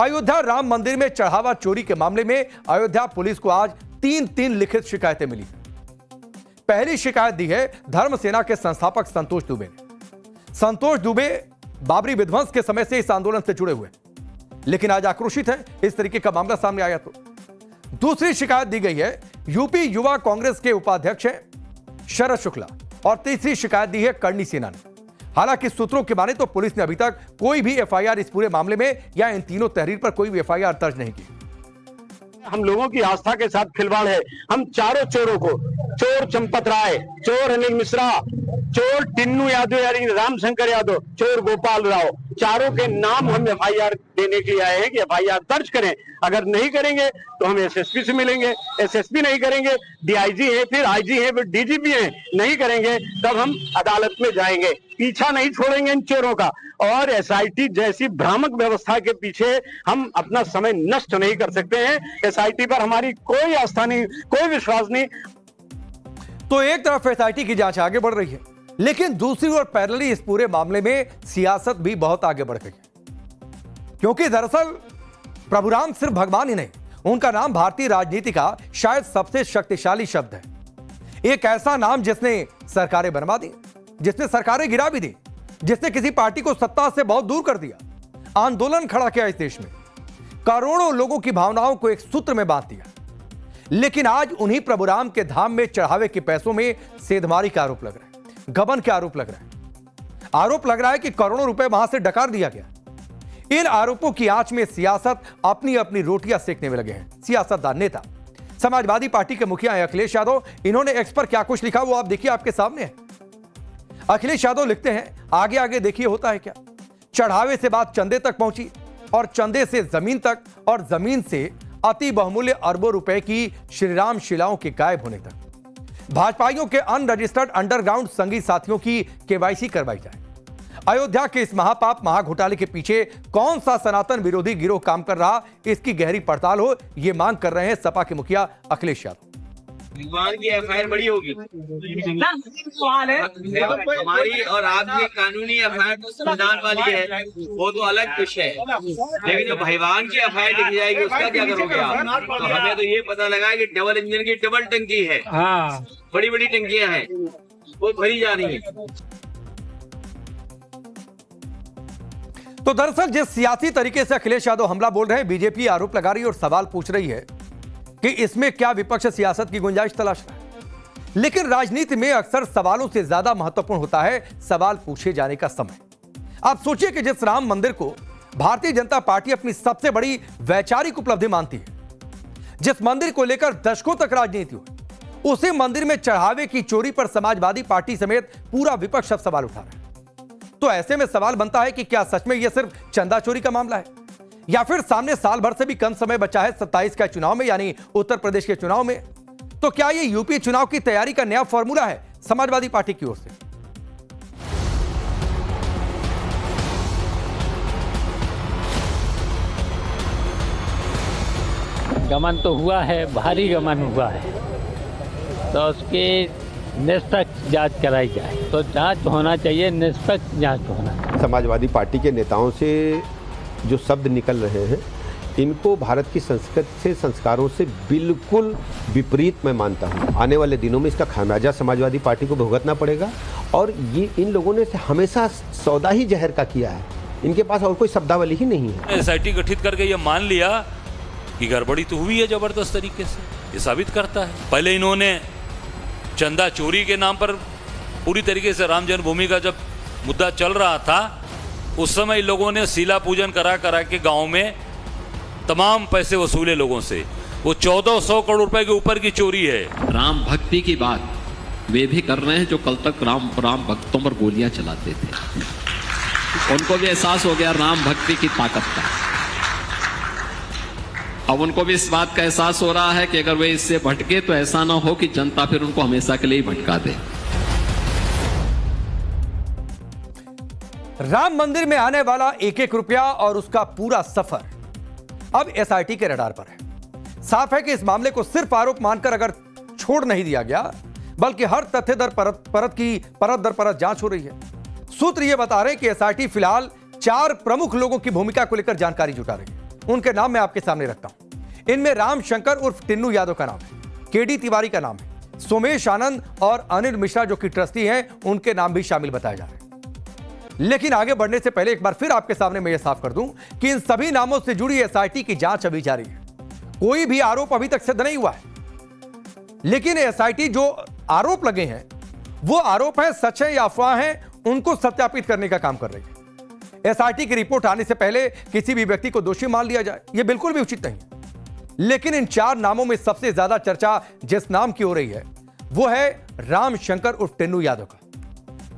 अयोध्या राम मंदिर में चढ़ावा चोरी के मामले में अयोध्या पुलिस को आज तीन लिखित शिकायतें मिली। पहली शिकायत दी है धर्म सेना के संस्थापक संतोष दुबे ने। संतोष दुबे बाबरी विध्वंस के समय से इस आंदोलन से जुड़े हुए, लेकिन आज आक्रोशित है इस तरीके का मामला सामने आया तो। दूसरी शिकायत दी गई है यूपी युवा कांग्रेस के उपाध्यक्ष हैं शरद शुक्ला, और तीसरी शिकायत दी है करणी सेना ने। हालांकि सूत्रों की माने तो पुलिस ने अभी तक कोई भी एफआईआर इस पूरे मामले में या इन तीनों तहरीर पर कोई भी एफआईआर दर्ज नहीं की। हम लोगों की आस्था के साथ खिलवाड़ है। हम चारों चोरों को, चोर चंपत राय, चोर अनिल मिश्रा, चोर टिन्नू यादव यानी रामशंकर यादव, चोर गोपाल राव, चारों के नाम हम एफआईआर देने के लिए आए हैं कि एफआईआर दर्ज करें। अगर नहीं करेंगे तो हम एसएसपी से मिलेंगे, एसएसपी नहीं करेंगे, डीआईजी है, फिर आईजी है, फिर डीजीपी है, नहीं करेंगे तब हम अदालत में जाएंगे। पीछा नहीं छोड़ेंगे इन चोरों का, और एसआईटी जैसी भ्रामक व्यवस्था के पीछे हम अपना समय नष्ट नहीं कर सकते हैं। एसआईटी पर हमारी कोई आस्था नहीं, कोई विश्वास नहीं। तो एक तरफ एसआईटी की जांच आगे बढ़ रही है, लेकिन दूसरी ओर पैरेलली इस पूरे मामले में सियासत भी बहुत आगे बढ़ गई है। क्योंकि दरअसल प्रभुराम सिर्फ भगवान ही नहीं, उनका नाम भारतीय राजनीति का शायद सबसे शक्तिशाली शब्द है। एक ऐसा नाम जिसने सरकारें बनवा दी, जिसने सरकारें गिरा भी दी, जिसने किसी पार्टी को सत्ता से बहुत दूर कर दिया, आंदोलन खड़ा किया इस देश में, करोड़ों लोगों की भावनाओं को एक सूत्र में बांध दिया। लेकिन आज उन्हीं प्रभुराम के धाम में चढ़ावे के पैसों में सेधमारी का आरोप लग रहा है, गबन के आरोप लग रहा है। आरोप लग रहा है कि करोड़ों रुपए वहां से डकार दिया गया। इन आरोपों की आंच में सियासत अपनी अपनी रोटियां सेकने में लगे हैं। सियासतदान नेता समाजवादी पार्टी के मुखिया हैं अखिलेश यादव। इन्होंने एक्स पर क्या कुछ लिखा वो आप देखिए, आपके सामने है। अखिलेश यादव लिखते हैं, आगे आगे देखिए होता है क्या। चढ़ावे से बात चंदे तक पहुंची, और चंदे से जमीन तक, और जमीन से अति बहुमूल्य अरबों रुपए की श्रीराम शिलाओं के गायब होने तक। भाजपाइयों के अनरजिस्टर्ड अंडरग्राउंड संगी साथियों की केवाईसी करवाई जाए। अयोध्या के इस महापाप महाघोटाले के पीछे कौन सा सनातन विरोधी गिरोह काम कर रहा, इसकी गहरी पड़ताल हो, यह मांग कर रहे हैं सपा के मुखिया अखिलेश यादव। भगवान की एफआईआर बड़ी होगी, हमारी और आपकी कानूनी एफआईआर तो संविधान वाली है, वो तो अलग विषय है। लेकिन जो भगवान की एफआईआर लिखी जाएगी उसका क्या करोगे आप? तो हमें तो ये पता लगा कि डबल इंजन की डबल टंकी है, बड़ी बड़ी टंकियां हैं, वो भरी जा रही है। तो दरअसल जिस सियासी तरीके से अखिलेश यादव हमला बोल रहे हैं, बीजेपी आरोप लगा रही है और सवाल पूछ रही है कि इसमें क्या विपक्ष सियासत की गुंजाइश तलाश रहा है। लेकिन राजनीति में अक्सर सवालों से ज्यादा महत्वपूर्ण होता है सवाल पूछे जाने का समय। आप सोचिए कि जिस राम मंदिर को भारतीय जनता पार्टी अपनी सबसे बड़ी वैचारिक उपलब्धि मानती है, जिस मंदिर को लेकर दशकों तक राजनीति हुई, उसी मंदिर में चढ़ावे की चोरी पर समाजवादी पार्टी समेत पूरा विपक्ष अब सवाल उठा रहा है। तो ऐसे में सवाल बनता है कि क्या सच में यह सिर्फ चंदा चोरी का मामला है, या फिर सामने साल भर से भी कम समय बचा है 27 का चुनाव में, यानी उत्तर प्रदेश के चुनाव में। तो क्या यह यूपी चुनाव की तैयारी का नया फॉर्मूला है समाजवादी पार्टी की ओर से? गमन तो हुआ है, भारी गमन हुआ है, तो उसकी निष्पक्ष जांच कराई जाए। तो जांच होना चाहिए, निष्पक्ष जांच होना। समाजवादी पार्टी के नेताओं से जो शब्द निकल रहे हैं, इनको भारत की संस्कृति से, संस्कारों से बिल्कुल विपरीत मैं मानता हूं। आने वाले दिनों में इसका खामियाजा समाजवादी पार्टी को भुगतना पड़ेगा, और ये इन लोगों ने हमेशा सौदा ही जहर का किया है। इनके पास और कोई शब्दावली ही नहीं है। एसआईटी गठित करके ये मान लिया कि गड़बड़ी तो हुई है जबरदस्त तरीके से, ये साबित करता है। पहले इन्होंने चंदा चोरी के नाम पर पूरी तरीके से राम जन्मभूमि का जब मुद्दा चल रहा था, उस समय इन लोगों ने शीला पूजन करा के गांव में तमाम पैसे वसूले लोगों से। वो 1400 करोड़ रुपए के ऊपर की चोरी है। राम भक्ति की बात वे भी कर रहे हैं जो कल तक राम भक्तों पर गोलियां चलाते थे। उनको भी एहसास हो गया राम भक्ति की ताकत का। अब उनको भी इस बात का एहसास हो रहा है कि अगर वे इससे भटके तो ऐसा ना हो कि जनता फिर उनको हमेशा के लिए भटका दे। राम मंदिर में आने वाला एक एक रुपया और उसका पूरा सफर अब एसआईटी के रडार पर है। साफ है कि इस मामले को सिर्फ आरोप मानकर अगर छोड़ नहीं दिया गया, बल्कि हर तथ्य दर परत दर परत जांच हो रही है। सूत्र यह बता रहे हैं कि एसआईटी फिलहाल 4 प्रमुख लोगों की भूमिका को लेकर जानकारी जुटा रही है। उनके नाम मैं आपके सामने रखता हूं। इनमें राम शंकर उर्फ टिन्नू यादव का नाम है, केडी तिवारी का नाम है, सोमेश आनंद और अनिल मिश्रा जो कि ट्रस्टी हैं, उनके नाम भी शामिल बताए जा रहे हैं। लेकिन आगे बढ़ने से पहले एक बार फिर आपके सामने मैं यह साफ कर दूं कि इन सभी नामों से जुड़ी एसआईटी की जांच अभी जारी है। कोई भी आरोप अभी तक सिद्ध नहीं हुआ है, लेकिन एसआईटी जो आरोप लगे हैं वो आरोप है, सच है या अफवाह है, उनको सत्यापित करने का काम कर रही है। एसआईटी की रिपोर्ट आने से पहले किसी भी व्यक्ति को दोषी मान लिया जाए, यह बिल्कुल भी उचित नहीं है। लेकिन इन 4 नामों में सबसे ज्यादा चर्चा जिस नाम की हो रही है वो है राम शंकर उर्फ टिन्नू यादव का।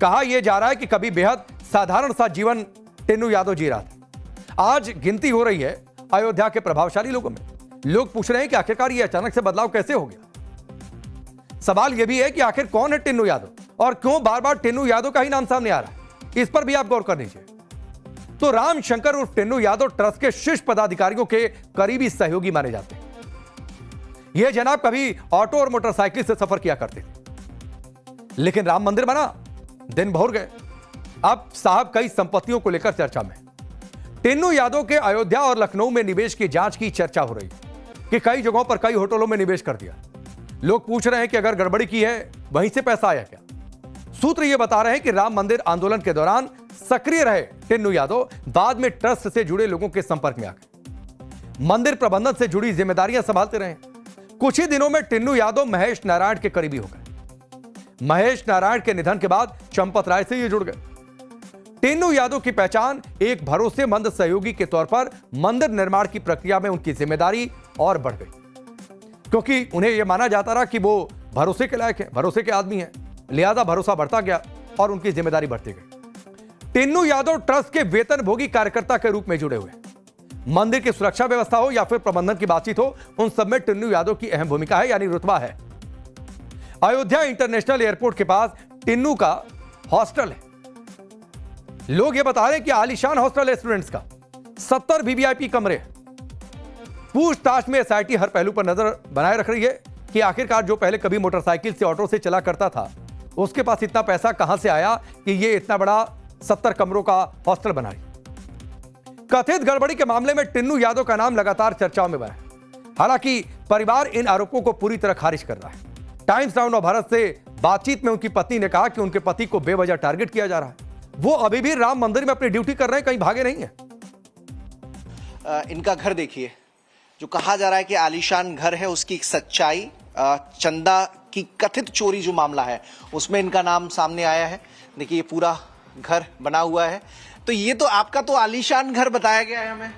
कहा यह जा रहा है कि कभी बेहद साधारण सा जीवन टिन्नू यादव जी रहा था। आज गिनती हो रही है अयोध्या के प्रभावशाली लोगों में। लोग पूछ रहे हैं कि आखिरकार यह अचानक से बदलाव कैसे हो गया। सवाल यह भी है कि आखिर कौन है टिन्नू यादव और क्यों बार बार टिन्नू यादव का ही नाम सामने आ रहा है, इस पर भी आप गौर कर लीजिए। तो राम शंकर उर्फ टिन्नू यादव ट्रस्ट के शीर्ष पदाधिकारियों के करीबी सहयोगी माने जाते हैं। यह जनाब कभी ऑटो और मोटरसाइकिल से सफर किया करते थे, लेकिन राम मंदिर बना, दिन भर गए। अब साहब कई संपत्तियों को लेकर चर्चा में। टिन्नू यादव के अयोध्या और लखनऊ में निवेश की जांच की चर्चा हो रही है कि कई जगहों पर कई होटलों में निवेश कर दिया। लोग पूछ रहे हैं कि अगर गड़बड़ी की है वहीं से पैसा आया क्या। सूत्र यह बता रहे हैं कि राम मंदिर आंदोलन के दौरान सक्रिय रहे टिन्नू यादव बाद में ट्रस्ट से जुड़े लोगों के संपर्क में आ गए, मंदिर प्रबंधन से जुड़ी जिम्मेदारियां संभालते रहे। कुछ ही दिनों में टिन्नू यादव महेश नारायण के करीबी हो गए। महेश नारायण के निधन के बाद चंपत राय से ये जुड़ गए। टिन्नू यादव की पहचान एक भरोसेमंद सहयोगी के तौर पर मंदिर निर्माण की प्रक्रिया में उनकी जिम्मेदारी और बढ़ गई, क्योंकि उन्हें यह माना जाता रहा कि वो भरोसे के लायक है, भरोसे के आदमी है, लिहाजा भरोसा बढ़ता गया और उनकी जिम्मेदारी बढ़ती गई। टिन्नू यादव ट्रस्ट के वेतनभोगी कार्यकर्ता के रूप में जुड़े हुए। मंदिर की सुरक्षा व्यवस्था हो या फिर प्रबंधन की बातचीत हो, उन सब में टिन्नू यादव की अहम भूमिका है, यानी रुतबा है। अयोध्या इंटरनेशनल एयरपोर्ट के पास टिन्नू का हॉस्टल है। लोग ये बता रहे हैं कि आलीशान हॉस्टल है स्टूडेंट्स का, 70 वीवीआईपी कमरे। पूछताछ में एसआईटी हर पहलू पर नजर बनाए रख रही है कि आखिरकार जो पहले कभी मोटरसाइकिल से ऑटो से चला करता था, उसके पास इतना पैसा कहां से आया कि ये इतना बड़ा 70 कमरों का हॉस्टल बना रही। कथित गड़बड़ी के मामले में टिन्नू यादव का नाम लगातार चर्चाओं में बना है। हालांकि परिवार इन आरोपों को पूरी तरह खारिज कर रहा है। टाइम्स नाउ नव भारत से बातचीत में उनकी पत्नी ने कहा कि उनके पति को बेवजह टारगेट किया जा रहा है। वो अभी भी राम मंदिर में अपनी ड्यूटी कर रहे हैं, कहीं भागे नहीं है। इनका घर देखिए, जो कहा जा रहा है कि आलीशान घर है, उसकी एक सच्चाई, चंदा की कथित चोरी जो मामला है उसमें इनका नाम सामने आया है। देखिए ये पूरा घर बना हुआ है। तो ये तो आपका तो आलीशान घर बताया गया है हमें।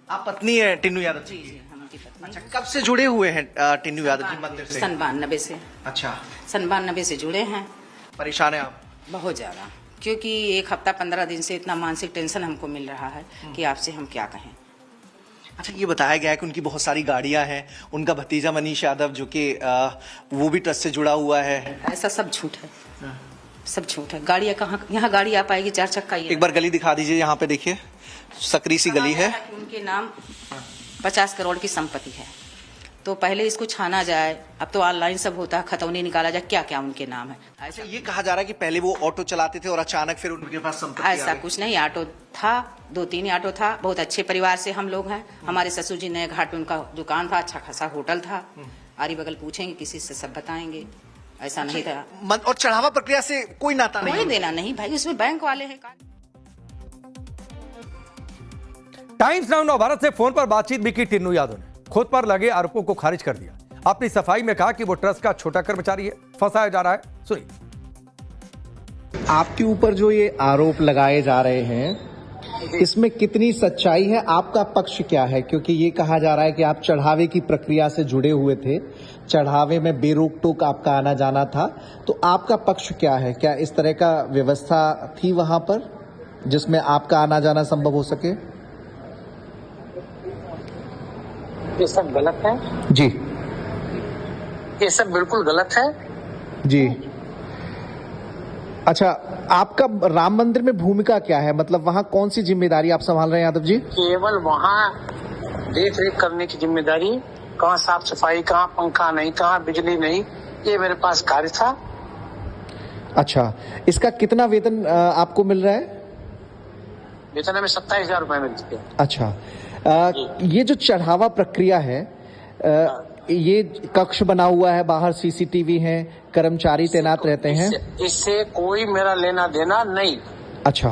आप पत्नी है टिन्नू यादव जी? हमारी पत्नी। अच्छा, कब से जुड़े हुए हैं टिन्नू यादव जी मंदिर से? 97 से। अच्छा, 97 से जुड़े हैं। परेशान है आप? बहुत ज्यादा, क्योंकि 1 हफ्ता 15 दिन से इतना मानसिक टेंशन हमको मिल रहा है कि आपसे हम क्या कहें। अच्छा, ये बताया गया है कि उनकी बहुत सारी गाड़ियां हैं, उनका भतीजा मनीष यादव जो कि वो भी ट्रस्ट से जुड़ा हुआ है। ऐसा सब झूठ है, सब झूठ है। गाड़ियां कहाँ, यहाँ गाड़ी आ पाएगी 4 चक्का? एक बार गली दिखा दीजिए, यहाँ पे देखिए सकरी सी गली है। उनके नाम 50 करोड़ की संपत्ति है, तो पहले इसको छाना जाए। अब तो ऑनलाइन सब होता है, खतौनी निकाला जाए क्या क्या उनके नाम है। ऐसा ये कहा जा रहा है कि पहले वो ऑटो चलाते थे और अचानक फिर उनके पास संपत्ति ऐसा कुछ नहीं। ऑटो था, 2-3 ऑटो था। बहुत अच्छे परिवार से हम लोग हैं। हमारे ससुर जी नए घाट पे उनका दुकान था, अच्छा खासा होटल था। आरी बगल पूछेंगे किसी से, सब बताएंगे। ऐसा नहीं था। और चढ़ावा प्रक्रिया से कोई नाता नहीं, कोई देना नहीं भाई, उसमें बैंक वाले हैं। टाइम्स नाउ नव भारत से फोन पर बातचीत भी की टिन्नू यादव ने खुद पर लगे आरोपों को खारिज कर दिया। अपनी सफाई में कहा कि वो ट्रस्ट का छोटा कर्मचारी है, फंसाया जा रहा है। सुनिए। आपके ऊपर जो ये आरोप लगाए जा रहे हैं, इसमें कितनी सच्चाई है? आपका पक्ष क्या है? क्योंकि ये कहा जा रहा है कि आप चढ़ावे की प्रक्रिया से जुड़े हुए थे, चढ़ावे में बेरोक टोक आपका आना जाना था, तो आपका पक्ष क्या है? क्या इस तरह का व्यवस्था थी वहां पर जिसमें आपका आना जाना संभव हो सके? ये सब गलत है जी, ये सब बिल्कुल गलत है जी। अच्छा, आपका राम मंदिर में भूमिका क्या है? मतलब वहाँ कौन सी जिम्मेदारी आप संभाल रहे हैं यादव जी? केवल वहाँ देख रेख करने की जिम्मेदारी। कहाँ साफ सफाई, कहाँ पंखा नहीं, कहाँ बिजली नहीं, ये मेरे पास कार्य था। अच्छा, इसका कितना वेतन आपको मिल रहा है? वेतन में 27,000 रुपए मिलते हैं। अच्छा, ये जो चढ़ावा प्रक्रिया है, ये कक्ष बना हुआ है, बाहर सीसीटीवी है, कर्मचारी तैनात रहते हैं? इससे कोई मेरा लेना देना नहीं। अच्छा,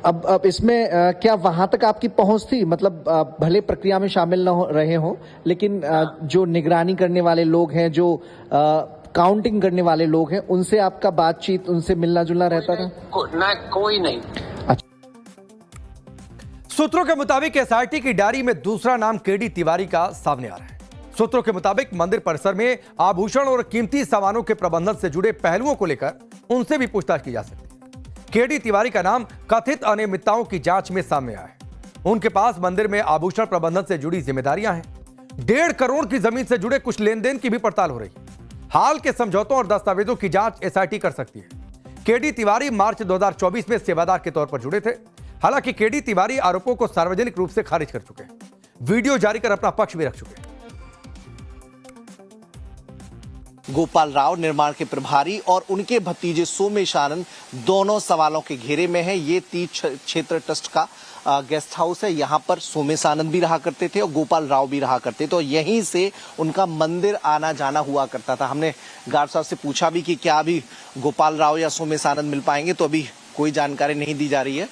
अब इसमें क्या वहां तक आपकी पहुंच थी? मतलब भले प्रक्रिया में शामिल न हो रहे हो, लेकिन जो निगरानी करने वाले लोग हैं, जो काउंटिंग करने वाले लोग हैं, उनसे आपका बातचीत, उनसे मिलना जुलना रहता था? कोई नहीं। सूत्रों के मुताबिक एसआईटी की डायरी में दूसरा नाम केडी तिवारी का सामने आ रहा है। सूत्रों के मुताबिक मंदिर परिसर में आभूषण और कीमती सामानों के प्रबंधन से जुड़े पहलुओं को लेकर उनसे भी पूछताछ की जा सकती है। केडी तिवारी का नाम कथित अनियमितताओं की जांच में सामने आया है। उनके पास मंदिर में आभूषण प्रबंधन से जुड़ी जिम्मेदारियां हैं। 1.5 करोड़ की जमीन से जुड़े कुछ लेन देन की भी पड़ताल हो रही है। हाल के समझौतों और दस्तावेजों की जांच एसआईटी कर सकती है। केडी तिवारी मार्च 2024 में सेवादार के तौर पर जुड़े थे। हालांकि केडी तिवारी आरोपों को सार्वजनिक रूप से खारिज कर चुके हैं, वीडियो जारी कर अपना पक्ष भी रख चुके हैं। गोपाल राव निर्माण के प्रभारी और उनके भतीजे सोमेश आनंद दोनों सवालों के घेरे में हैं। ये तीज क्षेत्र ट्रस्ट का गेस्ट हाउस है। यहाँ पर सोमेश आनंद भी रहा करते थे और गोपाल राव भी रहा करते थे, तो यहीं से उनका मंदिर आना जाना हुआ करता था। हमने गार्ड साहब से पूछा भी कि क्या अभी गोपाल राव या सोमेश आनंद मिल पाएंगे, तो अभी कोई जानकारी नहीं दी जा रही है,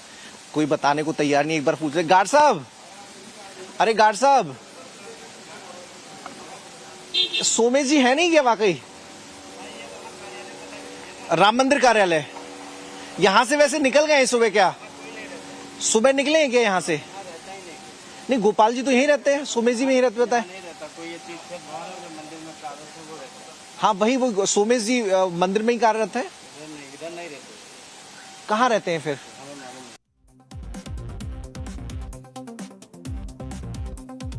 कोई बताने को तैयार नहीं। एक बार पूछ रहे गार्ड साहब, अरे गार्ड साहब, सोमेश जी है नहीं क्या वाकई? राम मंदिर कार्यालय यहां से वैसे निकल गए सुबह? क्या सुबह निकले हैं क्या यहाँ से? नहीं, गोपाल जी तो यहीं रहते हैं, सोमेश जी में यहीं रहते होता है। हाँ वही, वो सोमेश जी मंदिर में ही कार्यरत है। इधर नहीं रहते। कहाँ रहते हैं फिर?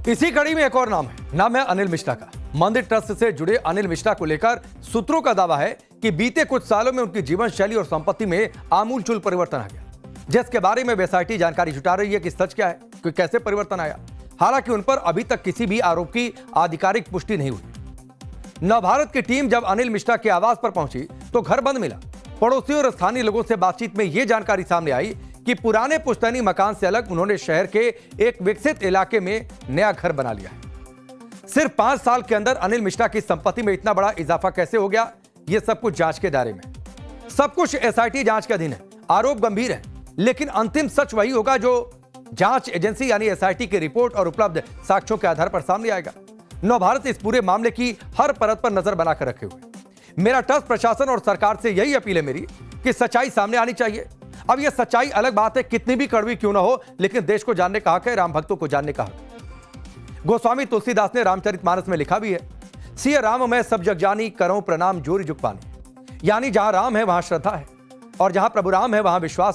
इसी कड़ी में एक और नाम है अनिल मिश्रा का। मंदिर ट्रस्ट से जुड़े अनिल मिश्रा को लेकर सूत्रों का दावा है कि बीते कुछ सालों में उनकी जीवन शैली और संपत्ति में आमूलचूल परिवर्तन आ गया, जिसके बारे में एसआईटी जानकारी जुटा रही है कि सच क्या है, कि कैसे परिवर्तन आया। हालांकि उन पर अभी तक किसी भी आरोप की आधिकारिक पुष्टि नहीं हुई। नवभारत की टीम जब अनिल मिश्रा के आवास पर पहुंची तो घर बंद मिला। पड़ोसियों और स्थानीय लोगों से बातचीत में यह जानकारी सामने आई कि पुराने पुश्तैनी मकान से अलग उन्होंने शहर के एक विकसित इलाके में नया घर बना लिया है। सिर्फ 5 साल के अंदर अनिल मिश्रा की संपत्ति में इतना बड़ा इजाफा कैसे हो गया, यह सब कुछ जांच के दायरे में। सब कुछ एसआईटी जांच के अधीन है। आरोप गंभीर है, लेकिन अंतिम सच वही होगा जो जांच एजेंसी यानी एसआईटी की रिपोर्ट और उपलब्ध साक्ष्यों के आधार पर सामने आएगा। नवभारत इस पूरे मामले की हर परत पर नजर बनाकर रखे हुए। मेरा ट्रस्ट प्रशासन और सरकार से यही अपील है मेरी कि सच्चाई सामने आनी चाहिए। अब यह सच्चाई अलग बात है, कितनी भी कड़वी क्यों ना हो, लेकिन देश को जानने का हक है, राम भक्तों को जानने का हक। गोस्वामी तुलसीदास ने रामचरितमानस में लिखा भी है, सिय राम मैं सब जग जानी, करो प्रणाम जोरी जुग पानी। यानी जहां राम है वहां श्रद्धा है, और जहां प्रभु राम है वहां विश्वास